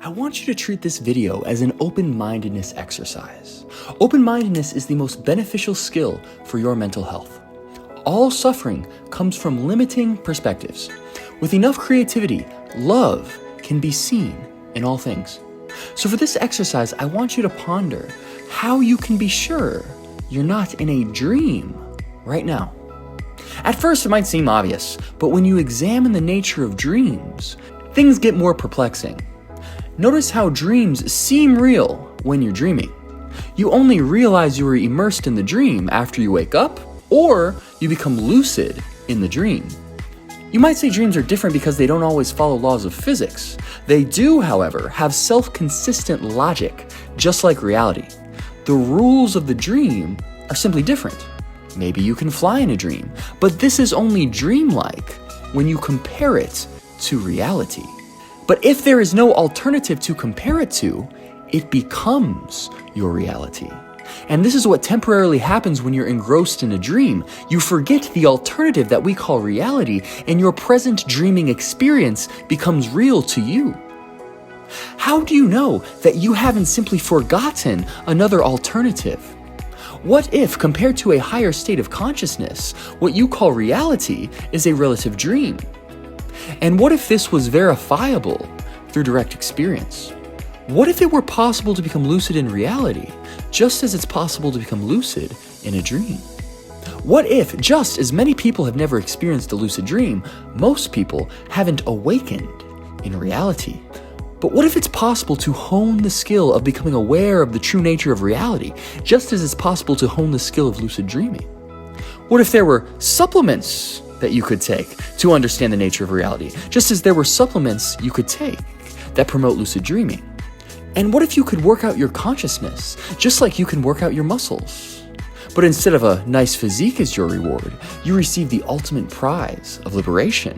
I want you to treat this video as an open-mindedness exercise. Open-mindedness is the most beneficial skill for your mental health. All suffering comes from limiting perspectives. With enough creativity, love can be seen in all things. So for this exercise, I want you to ponder how you can be sure you're not in a dream right now. At first, it might seem obvious, but when you examine the nature of dreams, things get more perplexing. Notice how dreams seem real when you're dreaming. You only realize you were immersed in the dream after you wake up, or you become lucid in the dream. You might say dreams are different because they don't always follow laws of physics. They do, however, have self-consistent logic, just like reality. The rules of the dream are simply different. Maybe you can fly in a dream, but this is only dreamlike when you compare it to reality. But if there is no alternative to compare it to, it becomes your reality. And this is what temporarily happens when you're engrossed in a dream. You forget the alternative that we call reality, and your present dreaming experience becomes real to you. How do you know that you haven't simply forgotten another alternative? What if, compared to a higher state of consciousness, what you call reality is a relative dream? And what if this was verifiable through direct experience? What if it were possible to become lucid in reality, just as it's possible to become lucid in a dream? What if, just as many people have never experienced a lucid dream, most people haven't awakened in reality? But what if it's possible to hone the skill of becoming aware of the true nature of reality, just as it's possible to hone the skill of lucid dreaming? What if there were supplements that you could take to understand the nature of reality, just as there were supplements you could take that promote lucid dreaming? And what if you could work out your consciousness, just like you can work out your muscles? But instead of a nice physique as your reward, you receive the ultimate prize of liberation.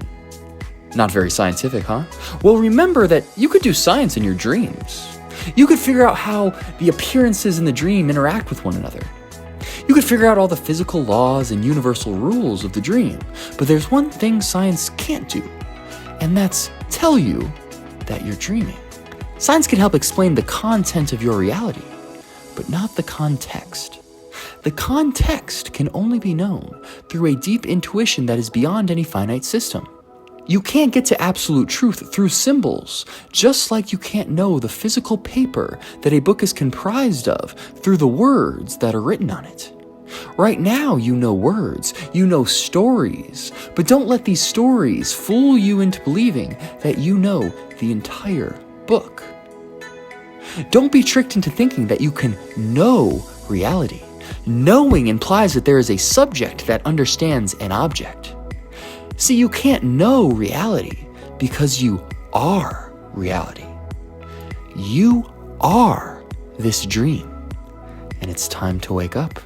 Not very scientific, huh? Well, remember that you could do science in your dreams. You could figure out how the appearances in the dream interact with one another. You could figure out all the physical laws and universal rules of the dream. But there's one thing science can't do, and that's tell you that you're dreaming. Science can help explain the content of your reality, but not the context. The context can only be known through a deep intuition that is beyond any finite system. You can't get to absolute truth through symbols, just like you can't know the physical paper that a book is comprised of through the words that are written on it. Right now, you know words, you know stories, but don't let these stories fool you into believing that you know the entire book. Don't be tricked into thinking that you can know reality. Knowing implies that there is a subject that understands an object. See, you can't know reality because you are reality. You are this dream, and it's time to wake up.